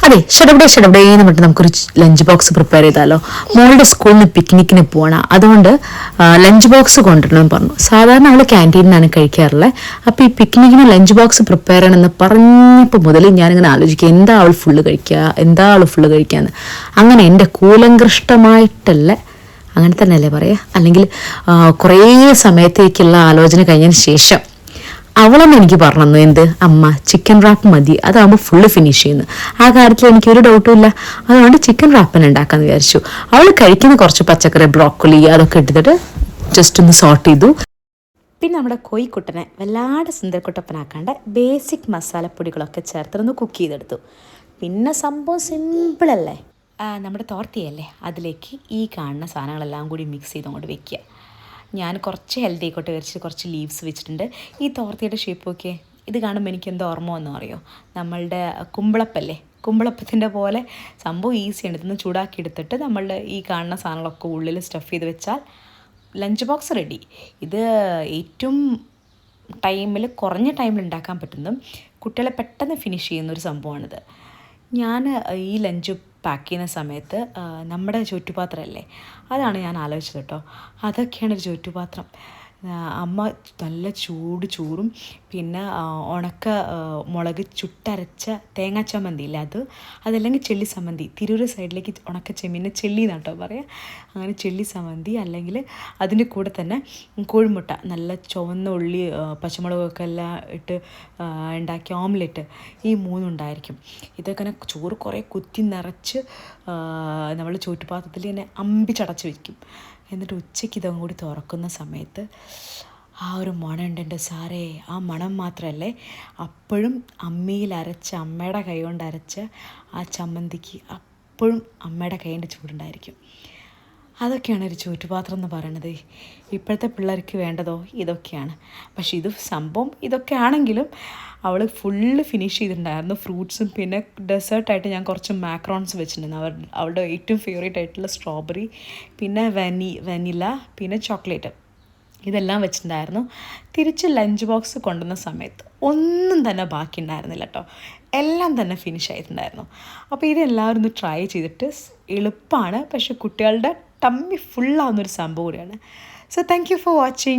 അതെ, ഷടപടേ എന്ന് പറഞ്ഞിട്ട് നമുക്കൊരു ലഞ്ച് ബോക്സ് പ്രിപ്പയർ ചെയ്താലോ. മോളുടെ സ്കൂളിൽ നിന്ന് പിക്നിക്കിന് പോകണം, അതുകൊണ്ട് ലഞ്ച് ബോക്സ് കൊണ്ടുവരണമെന്ന് പറഞ്ഞു. സാധാരണ അവൾ ക്യാൻറ്റീനിലാണ് കഴിക്കാറുള്ളത്. അപ്പോൾ ഈ പിക്നിക്കിന് ലഞ്ച് ബോക്സ് പ്രിപ്പയർ ചെയ്യണമെന്ന് പറഞ്ഞപ്പോൾ മുതൽ ഞാനിങ്ങനെ ആലോചിക്കുക, എന്താ അവൾ ഫുള്ള് കഴിക്കാന്ന്. അങ്ങനെ എൻ്റെ കൂലങ്കൃഷ്ടമായിട്ടല്ല, അങ്ങനെ തന്നെയല്ലേ പറയുക, അല്ലെങ്കിൽ കുറേ സമയത്തേക്കുള്ള ആലോചന കഴിഞ്ഞതിന് ശേഷം അവളെന്ന് എനിക്ക് പറഞ്ഞു, എന്ത് അമ്മ ചിക്കൻ റാപ്പ് മതി, അതാകുമ്പോൾ ഫുള്ള് ഫിനിഷ് ചെയ്യുന്നു. ആ കാര്യത്തിൽ എനിക്കൊരു ഡൗട്ടും ഇല്ല. അതുകൊണ്ട് ചിക്കൻ റാപ്പൻ ഉണ്ടാക്കാമെന്ന് വിചാരിച്ചു. അവൾ കഴിക്കുന്ന കുറച്ച് പച്ചക്കറി, ബ്രോക്കോളി അതൊക്കെ എടുത്തിട്ട് ജസ്റ്റ് ഒന്ന് സോർട്ട് ചെയ്തു. പിന്നെ നമ്മുടെ കോഴിക്കുട്ടനെ വല്ലാണ്ട് സുന്ദരക്കുട്ടപ്പനാക്കാണ്ട് ബേസിക് മസാലപ്പൊടികളൊക്കെ ചേർത്തൊന്ന് കുക്ക് ചെയ്തെടുത്തു. പിന്നെ സംഭവം സിമ്പിളല്ലേ, നമ്മുടെ തോർത്തിയല്ലേ, അതിലേക്ക് ഈ കാണുന്ന സാധനങ്ങളെല്ലാം കൂടി മിക്സ് ചെയ്ത് അങ്ങോട്ട് വെക്കുക. ഞാൻ കുറച്ച് ഹെൽത്തി ആയിക്കോട്ടെ വിചാരിച്ച് കുറച്ച് ലീവ്സ് വെച്ചിട്ടുണ്ട്. ഈ തോർത്തിയുടെ ഷേപ്പ് ഒക്കെ ഇത് കാണുമ്പോൾ എനിക്ക് എന്താ ഓർമ്മ വന്നോ അറിയോ, നമ്മളുടെ കുമ്പളപ്പല്ലേ, കുമ്പളപ്പത്തിൻ്റെ പോലെ സംഭവം ഈസിയാണ്. ഇതൊന്ന് ചൂടാക്കി എടുത്തിട്ട് നമ്മളുടെ ഈ കാണുന്ന സാധനങ്ങളൊക്കെ ഉള്ളിൽ സ്റ്റഫ് ചെയ്ത് വെച്ചാൽ ലഞ്ച് ബോക്സ് റെഡി. ഇത് ഏറ്റവും കുറഞ്ഞ ടൈമിൽ ഉണ്ടാക്കാൻ പറ്റുന്നതും കുട്ടികളെ പെട്ടെന്ന് ഫിനിഷ് ചെയ്യുന്നൊരു സംഭവമാണിത്. ഞാൻ ഈ ലഞ്ച് പാക്ക് ചെയ്യുന്ന സമയത്ത് നമ്മുടെ ചുറ്റുപാത്രമല്ലേ, അതാണ് ഞാൻ ആലോചിച്ചത് കേട്ടോ. അതൊക്കെയാണ് ഒരു ചുറ്റുപാത്രം. അമ്മ നല്ല ചോറും പിന്നെ ഉണക്ക മുളക് ചുട്ടരച്ച തേങ്ങാ ചമ്മന്തി ഇല്ലേ, അതല്ലെങ്കിൽ ചെള്ളി ചമ്മന്തി. തിരൂർ സൈഡിലേക്ക് ഉണക്ക ചെമ്മീനെ ചെള്ളി എന്നാട്ടോ പറയാം. അങ്ങനെ ചെള്ളി ചമ്മന്തി, അല്ലെങ്കിൽ അതിൻ്റെ കൂടെ തന്നെ കോഴിമുട്ട, നല്ല ചുവന്ന ഉള്ളി പച്ചമുളകൊക്കെ എല്ലാം ഇട്ട് ഉണ്ടാക്കിയ ഓംലെറ്റ്, ഈ മൂന്നുണ്ടായിരിക്കും. ഇതൊക്കെ ചോറ് കുറേ കുത്തി നിറച്ച് നമ്മൾ ചുറ്റുപാത്രത്തിൽ തന്നെ അമ്പിച്ചടച്ച് വയ്ക്കും. എന്നിട്ട് ഉച്ചയ്ക്ക് ഇതും കൂടി തുറക്കുന്ന സമയത്ത് ആ ഒരു മണം ഉണ്ട് എൻ്റെ സാറേ. ആ മണം മാത്രമല്ലേ, അപ്പോഴും അമ്മിയിൽ അരച്ച, അമ്മയുടെ കൈ കൊണ്ട് അരച്ച ആ ചമ്മന്തിക്ക് അപ്പോഴും അമ്മയുടെ കൈയിൻ്റെ ചൂടുണ്ടായിരിക്കും. അതൊക്കെയാണ് ഒരു ചുറ്റുപാത്രം എന്ന് പറയണത്. ഇപ്പോഴത്തെ പിള്ളേർക്ക് വേണ്ടതോ ഇതൊക്കെയാണ്. പക്ഷേ ഇത് സംഭവം ഇതൊക്കെ ആണെങ്കിലും അവൾ ഫുള്ള് ഫിനിഷ് ചെയ്തിട്ടുണ്ടായിരുന്നു. ഫ്രൂട്ട്സും പിന്നെ ഡെസേർട്ടായിട്ട് ഞാൻ കുറച്ച് മാക്രോൺസ് വെച്ചിട്ടുണ്ടായിരുന്നു. അവളുടെ ഏറ്റവും ഫേവറേറ്റ് ആയിട്ടുള്ള സ്ട്രോബെറി, പിന്നെ വെനില, പിന്നെ ചോക്ലേറ്റ്, ഇതെല്ലാം വെച്ചിട്ടുണ്ടായിരുന്നു. തിരിച്ച് ലഞ്ച് ബോക്സ് കൊണ്ടുവന്ന സമയത്ത് ഒന്നും തന്നെ ബാക്കി ഉണ്ടായിരുന്നില്ല കേട്ടോ, എല്ലാം തന്നെ ഫിനിഷ് ആയിട്ടുണ്ടായിരുന്നു. അപ്പോൾ ഇതെല്ലാവരും ഒന്ന് ട്രൈ ചെയ്തിട്ട്, എളുപ്പമാണ് പക്ഷേ കുട്ടികളുടെ ടമ്മി ഫുള്ളാവുന്നൊരു സംഭവം കൂടിയാണ്. So thank you for watching.